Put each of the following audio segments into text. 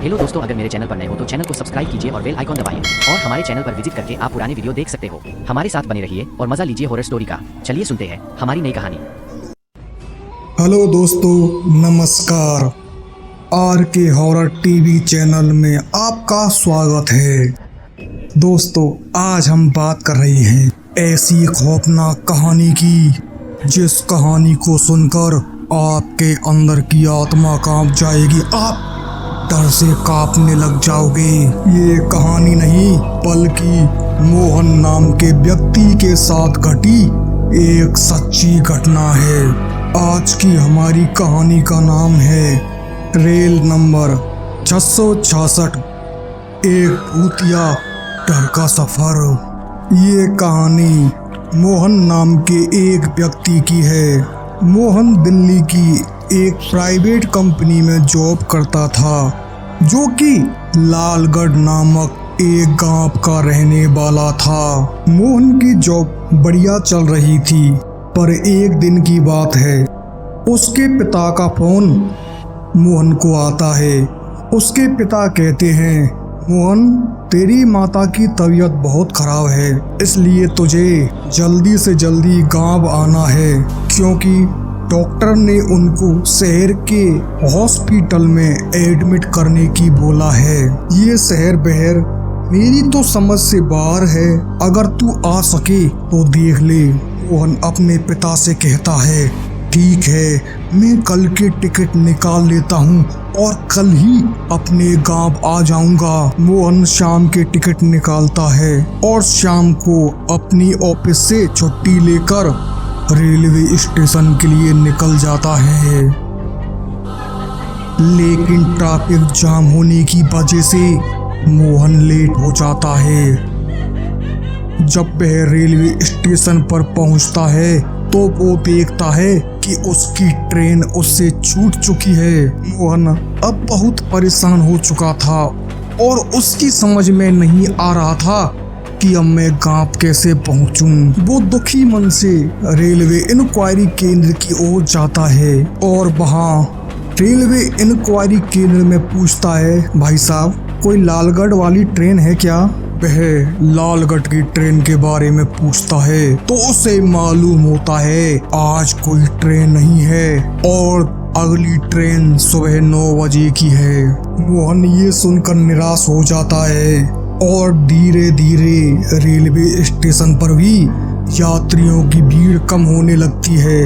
Hello दोस्तों, अगर मेरे चैनल पर नए हो तो चैनल को सब्सक्राइब कीजिए और बेल आइकॉन दबाइए और हमारे चैनल पर विजिट करके आप पुराने वीडियो देख सकते हो। हमारे साथ बने रहिए और मजा लीजिए हॉरर स्टोरी का। चलिए सुनते हैं हमारी नई कहानी। हेलो दोस्तों, नमस्कार। आर के हॉरर टीवी चैनल में आपका स्वागत है। दोस्तों, आज हम बात कर रहे हैं ऐसी खौफनाक कहानी की जिस कहानी को सुनकर आपके अंदर की आत्मा कांप जाएगी। आप डर से कांपने लग जाओगे। ये कहानी नहीं बल्कि मोहन नाम के व्यक्ति के साथ घटी एक सच्ची घटना है। आज की हमारी कहानी का नाम है रेल नंबर 666, एक भूतिया डर का सफर। ये कहानी मोहन नाम के एक व्यक्ति की है। मोहन दिल्ली की एक प्राइवेट कंपनी में जॉब करता था, जो कि लालगढ़ नामक एक गांव का रहने वाला था। मोहन की जॉब बढ़िया चल रही थी, पर एक दिन की बात है, उसके पिता का फोन मोहन को आता है। उसके पिता कहते हैं, मोहन, तेरी माता की तबीयत बहुत खराब है, इसलिए तुझे जल्दी से जल्दी गांव आना है, क्योंकि डॉक्टर ने उनको शहर के हॉस्पिटल में एडमिट करने की बोला है। ये शहर बहर मेरी तो समझ से बाहर है, अगर तू आ सके तो देख ले। मोहन अपने पिता से कहता है, ठीक है, मैं कल के टिकट निकाल लेता हूँ और कल ही अपने गांव आ जाऊंगा। मोहन शाम के टिकट निकालता है और शाम को अपनी ऑफिस से छुट्टी लेकर रेलवे स्टेशन के लिए निकल जाता है। लेकिन ट्रैफिक जाम होने की वजह से मोहन लेट हो जाता है। जब वह रेलवे स्टेशन पर पहुंचता है तो वो देखता है कि उसकी ट्रेन उससे छूट चुकी है। मोहन अब बहुत परेशान हो चुका था और उसकी समझ में नहीं आ रहा था कि अब मैं गांव कैसे पहुंचूं। वो दुखी मन से रेलवे इंक्वायरी केंद्र की ओर जाता है और वहां रेलवे इंक्वायरी केंद्र में पूछता है, भाई साहब, कोई लालगढ़ वाली ट्रेन है क्या? वह लालगढ़ की ट्रेन के बारे में पूछता है तो उसे मालूम होता है आज कोई ट्रेन नहीं है और अगली ट्रेन सुबह 9 बजे की है। मोहन ये सुनकर निराश हो जाता है और धीरे धीरे रेलवे स्टेशन पर भी यात्रियों की भीड़ कम होने लगती है,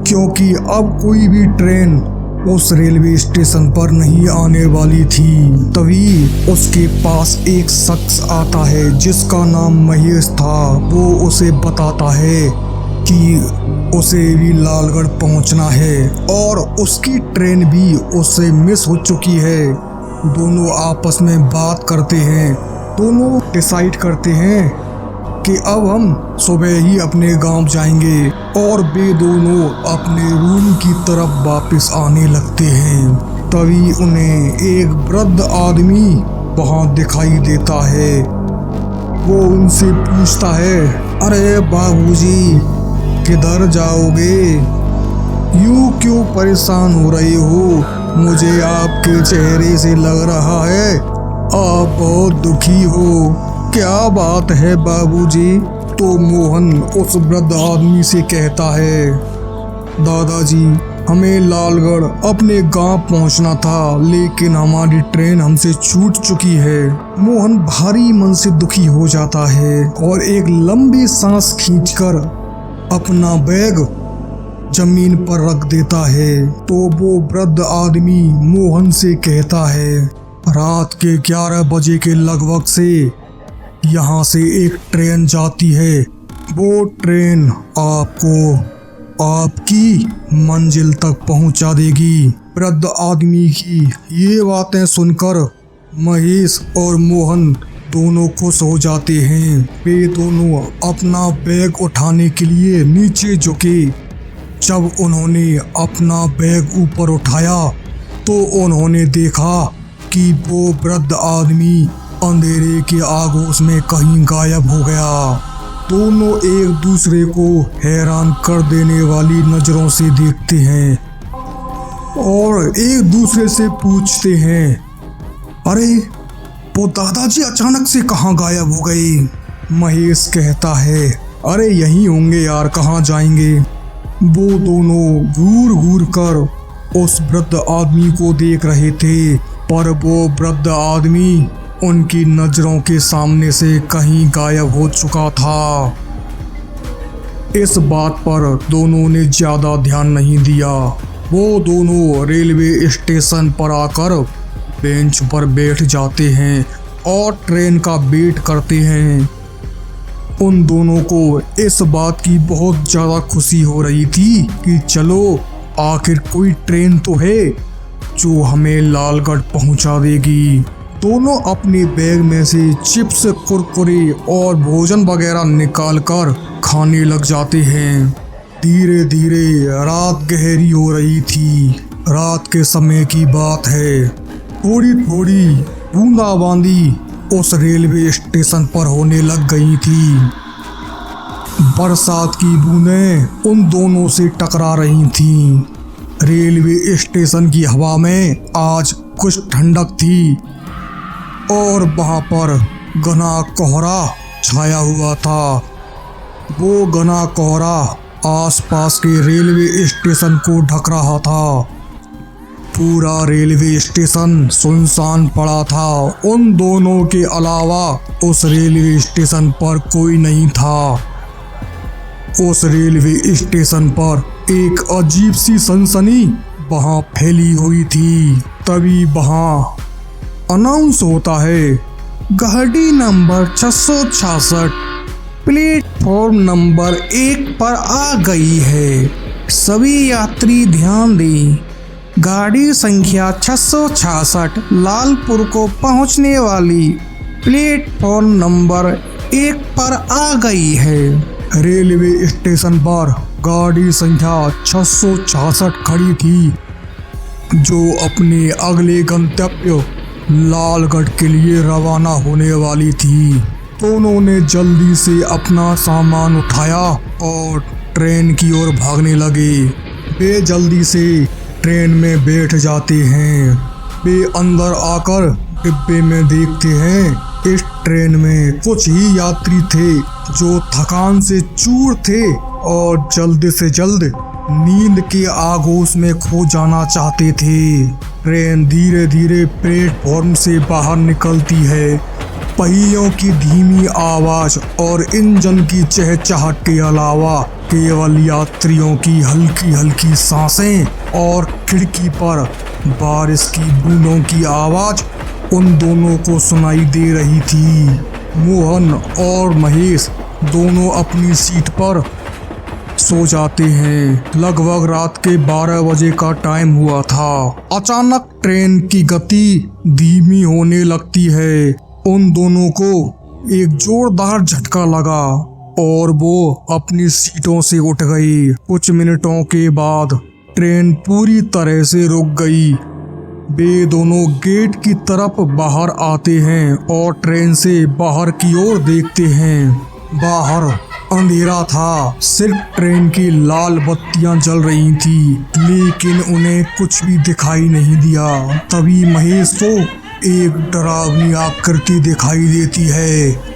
क्योंकि अब कोई भी ट्रेन उस रेलवे स्टेशन पर नहीं आने वाली थी। तभी उसके पास एक शख्स आता है जिसका नाम महेश था। वो उसे बताता है कि उसे भी लालगढ़ पहुंचना है और उसकी ट्रेन भी उससे मिस हो चुकी है। दोनों आपस में बात करते हैं। दोनों डिसाइड करते हैं कि अब हम सुबह ही अपने गांव जाएंगे और वे दोनों अपने रूम की तरफ वापस आने लगते हैं। तभी उन्हें एक वृद्ध आदमी वहां दिखाई देता है। वो उनसे पूछता है, अरे बाबूजी, किधर जाओगे? यूं क्यों परेशान हो रहे हो? मुझे आपके चेहरे से लग रहा है आप बहुत दुखी हो। क्या बात है बाबूजी? तो मोहन उस वृद्ध आदमी से कहता है, दादाजी, हमें लालगढ़ अपने गांव पहुंचना था, लेकिन हमारी ट्रेन हमसे छूट चुकी है। मोहन भारी मन से दुखी हो जाता है और एक लंबी सांस खींचकर अपना बैग जमीन पर रख देता है। तो वो वृद्ध आदमी मोहन से कहता है, रात के 11 बजे के लगभग से यहाँ से एक ट्रेन जाती है। वो ट्रेन आपको आपकी मंजिल तक पहुँचा देगी। वृद्ध आदमी की ये बातें सुनकर महेश और मोहन दोनों खुश हो जाते हैं। वे दोनों अपना बैग उठाने के लिए नीचे झुके। जब उन्होंने अपना बैग ऊपर उठाया तो उन्होंने देखा कि वो वृद्ध आदमी अंधेरे के आगोश में कहीं गायब हो गया। दोनों एक दूसरे को हैरान कर देने वाली नजरों से देखते हैं और एक दूसरे से पूछते हैं, अरे वो दादाजी अचानक से कहाँ गायब हो गए। महेश कहता है, अरे यहीं होंगे यार, कहाँ जाएंगे। वो दोनों घूर घूर कर उस वृद्ध आदमी को देख रहे थे, पर वो वृद्ध आदमी उनकी नजरों के सामने से कहीं गायब हो चुका था। इस बात पर दोनों ने ज्यादा ध्यान नहीं दिया। वो दोनों रेलवे स्टेशन पर आकर बेंच पर बैठ जाते हैं और ट्रेन का वेट करते हैं। उन दोनों को इस बात की बहुत ज़्यादा खुशी हो रही थी कि चलो आखिर कोई ट्रेन तो है जो हमें लालगढ़ पहुंचा देगी। दोनों अपने बैग में से चिप्स, कुरकुरे और भोजन वगैरह निकालकर खाने लग जाते हैं। धीरे धीरे रात गहरी हो रही थी। रात के समय की बात है। थोड़ी थोड़ी बूंदाबांदी उस रेलवे स्टेशन पर होने लग गई थी। बरसात की बूंदें उन दोनों से टकरा रही थीं। रेलवे स्टेशन की हवा में आज कुछ ठंडक थी और वहां पर घना कोहरा छाया हुआ था। वो घना कोहरा आसपास के रेलवे स्टेशन को ढक रहा था। पूरा रेलवे स्टेशन सुनसान पड़ा था। उन दोनों के अलावा उस रेलवे स्टेशन पर कोई नहीं था। उस रेलवे स्टेशन पर एक अजीब सी सनसनी वहां फैली हुई थी। तभी वहां अनाउंस होता है, गाड़ी नंबर 666 प्लेटफॉर्म नंबर 1 पर आ गई है। सभी यात्री ध्यान दें, गाड़ी संख्या 666 लालपुर को पहुंचने वाली प्लेटफॉर्म नंबर 1 पर आ गई है। रेलवे स्टेशन पर गाड़ी संख्या 666 खड़ी थी, जो अपने अगले गंतव्य लालगढ़ के लिए रवाना होने वाली थी। दोनों ने जल्दी से अपना सामान उठाया और ट्रेन की ओर भागने लगे। वे जल्दी से ट्रेन में बैठ जाते हैं। वे अंदर आकर डिब्बे में देखते हैं इस ट्रेन में कुछ ही यात्री थे जो थकान से चूर थे और जल्द से जल्द नींद के आगोश में खो जाना चाहते थे। ट्रेन धीरे धीरे प्लेटफॉर्म से बाहर निकलती है। पहियों की धीमी आवाज और इंजन की चहचहाट के अलावा केवल यात्रियों की हल्की हल्की सांसें और खिड़की पर बारिश की बूंदों की आवाज उन दोनों को सुनाई दे रही थी। मोहन और महेश दोनों अपनी सीट पर सो जाते हैं। लगभग रात के 12 बजे का टाइम हुआ था। अचानक ट्रेन की गति धीमी होने लगती है। उन दोनों को एक जोरदार झटका लगा और वो अपनी सीटों से उठ गई। कुछ मिनटों के बाद ट्रेन पूरी तरह से रुक गई। वे दोनों गेट की तरफ बाहर आते हैं और ट्रेन से बाहर की ओर देखते हैं। बाहर अंधेरा था, सिर्फ ट्रेन की लाल बत्तियां जल रही थी, लेकिन उन्हें कुछ भी दिखाई नहीं दिया। तभी महेश को एक डरावनी आकृति दिखाई देती है।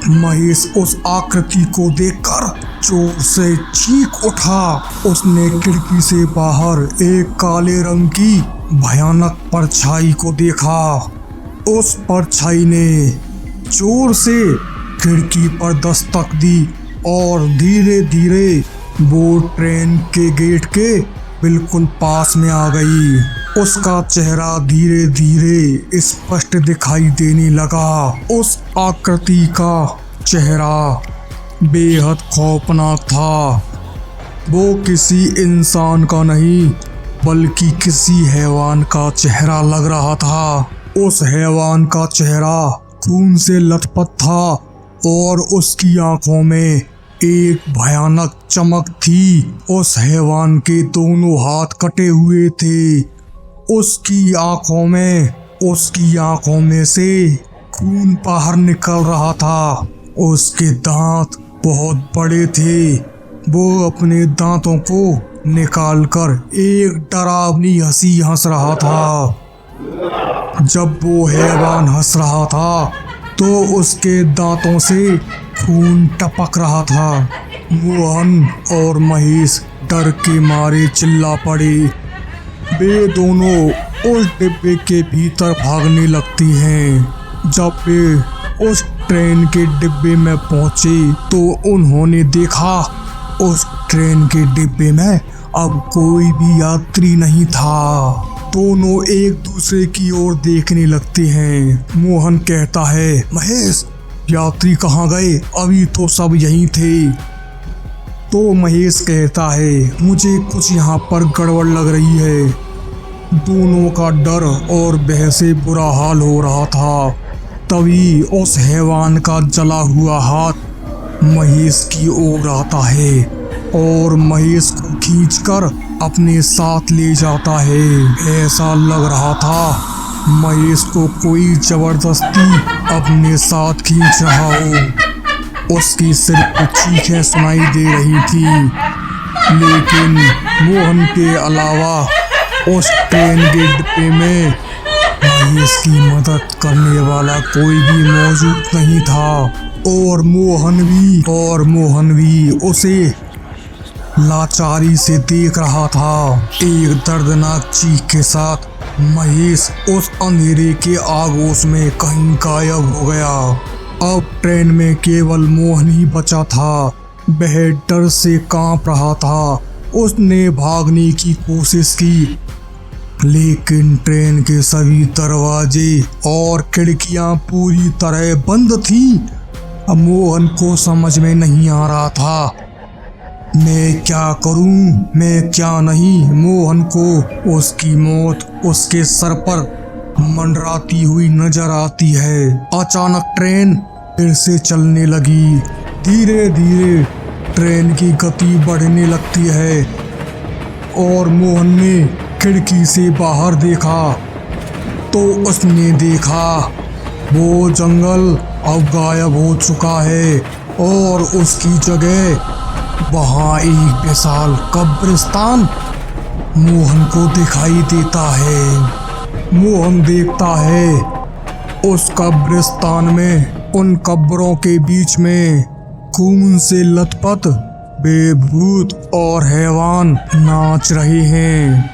महेश उस आकृति को देखकर जोर से चीख उठा। उसने खिड़की से बाहर एक काले रंग की भयानक परछाई को देखा। उस परछाई ने जोर से खिड़की पर दस्तक दी और धीरे धीरे वो ट्रेन के गेट के बिल्कुल पास में आ गई। उसका चेहरा धीरे धीरे स्पष्ट दिखाई देने लगा। उस आकृति का चेहरा बेहद खौफनाक था। वो किसी इंसान का नहीं बल्कि किसी हैवान का चेहरा लग रहा था। उस हैवान का चेहरा खून से लथपथ था और उसकी आंखों में एक भयानक चमक थी। उस हैवान के दोनों हाथ कटे हुए थे। उसकी आंखों में से खून बाहर निकल रहा था। उसके दांत बहुत बड़े थे। वो अपने दांतों को निकालकर एक डरावनी हंसी हंस रहा था। जब वो हैवान हंस रहा था तो उसके दांतों से खून टपक रहा था। मोहन और महेश डर के मारे चिल्ला पड़े। वे दोनों उस डिब्बे के भीतर भागने लगती हैं। जब वे उस ट्रेन के डिब्बे में पहुंचे तो उन्होंने देखा उस ट्रेन के डिब्बे में अब कोई भी यात्री नहीं था। दोनों एक दूसरे की ओर देखने लगते हैं। मोहन कहता है, महेश यात्री कहाँ गए? अभी तो सब यहीं थे। तो महेश कहता है, मुझे कुछ यहाँ पर गड़बड़ लग रही है। दोनों का डर और भय से बुरा हाल हो रहा था। तभी उस हैवान का जला हुआ हाथ महेश की ओर आता है और महेश को खींचकर अपने साथ ले जाता है। ऐसा लग रहा था महेश को कोई जबरदस्ती अपने साथ खींच रहा हो। उसकी सिर्फ चीखें सुनाई दे रही थी, लेकिन मोहन के अलावा उस ट्रेन के डिब्बे में महेश की मदद करने वाला कोई भी मौजूद नहीं था। और मोहन भी उसे लाचारी से देख रहा था। एक दर्दनाक चीख के साथ महेश उस अंधेरे के आगोश में कहीं गायब हो गया। अब ट्रेन में केवल मोहन ही बचा था। वह डर से कांप रहा था। उसने भागने की कोशिश की, लेकिन ट्रेन के सभी दरवाजे और खिड़कियां पूरी तरह बंद थीं। अब मोहन को समझ में नहीं आ रहा था, मैं क्या करूं, मैं क्या नहीं। मोहन को उसकी मौत उसके सर पर मंडराती हुई नजर आती है। अचानक ट्रेन फिर से चलने लगी। धीरे धीरे ट्रेन की गति बढ़ने लगती है और मोहन ने खिड़की से बाहर देखा तो उसने देखा वो जंगल अब गायब हो चुका है और उसकी जगह वहाँ एक विशाल कब्रिस्तान मोहन को दिखाई देता है। मोहन देखता है उस कब्रिस्तान में उन कब्रों के बीच में खून से लथपथ बेभूत और हैवान नाच रहे हैं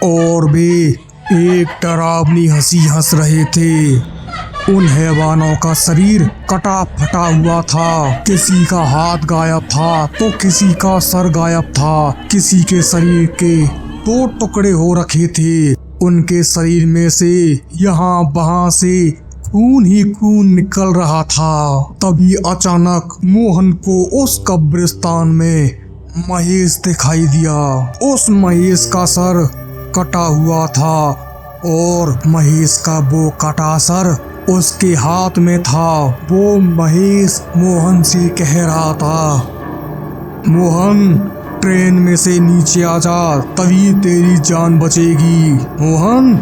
और वे एक डरावनी हंसी हंस रहे थे। उन हैवानों का शरीर कटा फटा हुआ था। किसी का हाथ गायब था तो किसी का सर गायब था। किसी के शरीर के 2 टुकड़े हो रखे थे। उनके शरीर में से यहाँ वहाँ से खून ही खून निकल रहा था। तभी अचानक मोहन को उस कब्रिस्तान में महेश दिखाई दिया। उस महेश का सर कटा हुआ था और महेश का वो कटा सर उसके हाथ में था। वो महेश मोहन से कह रहा था, मोहन ट्रेन में से नीचे आ जा, तभी तेरी जान बचेगी। मोहन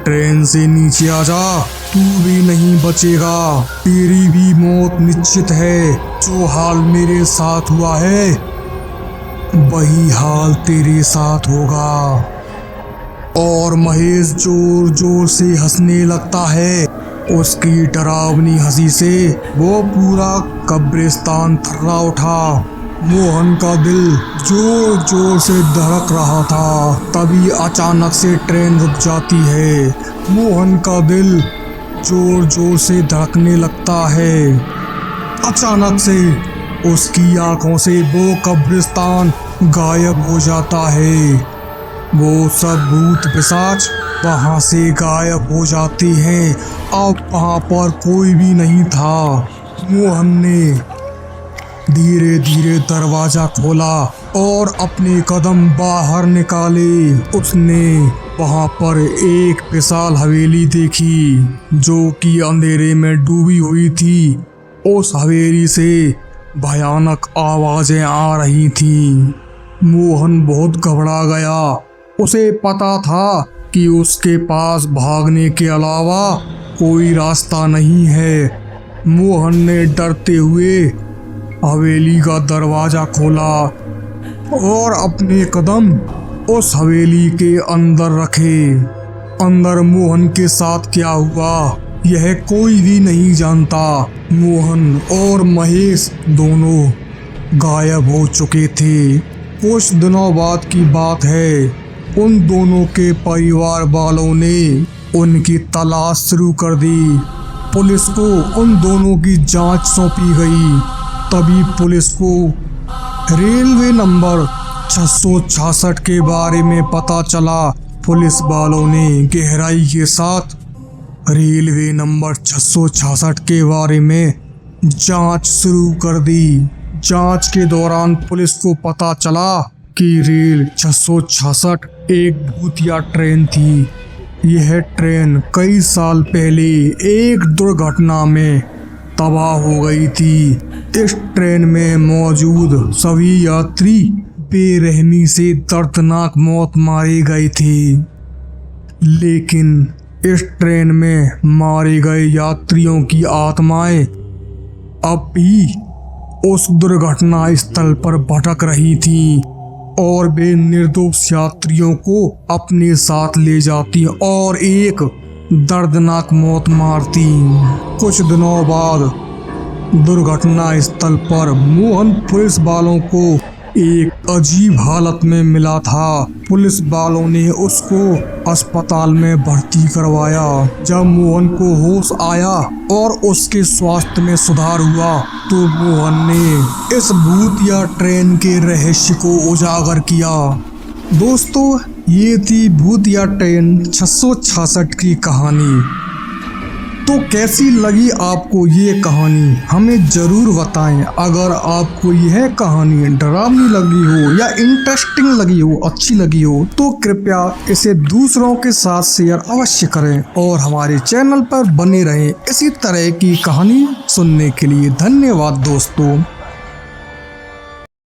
ट्रेन से नीचे आ जा, तू भी नहीं बचेगा, तेरी भी मौत निश्चित है। जो हाल मेरे साथ हुआ है वही हाल तेरे साथ होगा। और महेश जोर जोर से हंसने लगता है। उसकी डरावनी हंसी से वो पूरा कब्रिस्तान थर्रा उठा। मोहन का दिल जोर जोर से धड़क रहा था। तभी अचानक से ट्रेन रुक जाती है। मोहन का दिल जोर जोर से धड़कने लगता है। अचानक से उसकी आंखों से वो कब्रिस्तान गायब हो जाता है। वो सब भूत पिशाच वहाँ से गायब हो जाते हैं। अब वहाँ पर कोई भी नहीं था। मोहन ने धीरे धीरे दरवाजा खोला और अपने कदम बाहर निकाले। उसने वहाँ पर एक विशाल हवेली देखी जो कि अंधेरे में डूबी हुई थी। उस हवेली से भयानक आवाजें आ रही थीं। मोहन बहुत घबरा गया। उसे पता था कि उसके पास भागने के अलावा कोई रास्ता नहीं है। मोहन ने डरते हुए हवेली का दरवाजा खोला और अपने कदम उस हवेली के अंदर रखे। अंदर मोहन के साथ क्या हुआ यह कोई भी नहीं जानता। मोहन और महेश दोनों गायब हो चुके थे। कुछ दिनों बाद की बात है, उन दोनों के परिवार वालों ने उनकी तलाश शुरू कर दी। पुलिस को उन दोनों की जांच सौंपी गई। तभी पुलिस को रेलवे नंबर 666 के बारे में पता चला। पुलिस वालों ने गहराई के साथ रेलवे नंबर 666 के बारे में जांच शुरू कर दी। जांच के दौरान पुलिस को पता चला कि रेल 666 एक भूतिया ट्रेन थी। यह ट्रेन कई साल पहले एक दुर्घटना में तबाह हो गई थी। इस ट्रेन में मौजूद सभी यात्री बेरहमी से दर्दनाक मौत मारे गए थे। लेकिन इस ट्रेन में मारे गए यात्रियों की आत्माएं अब भी उस दुर्घटना स्थल पर भटक रही थीं और वे निर्दोष यात्रियों को अपने साथ ले जाती और एक दर्दनाक मौत मारती। कुछ दिनों बाद दुर्घटना स्थल पर मोहन पुलिस वालों को एक अजीब हालत में मिला था। पुलिस वालों ने उसको अस्पताल में भर्ती करवाया। जब मोहन को होश आया और उसके स्वास्थ्य में सुधार हुआ तो मोहन ने इस भूतिया ट्रेन के रहस्य को उजागर किया। दोस्तों, ये थी भूतिया ट्रेन 666 की कहानी। तो कैसी लगी आपको ये कहानी हमें ज़रूर बताएं। अगर आपको यह कहानी डरावनी लगी हो या इंटरेस्टिंग लगी हो, अच्छी लगी हो, तो कृपया इसे दूसरों के साथ शेयर अवश्य करें और हमारे चैनल पर बने रहें इसी तरह की कहानी सुनने के लिए। धन्यवाद दोस्तों।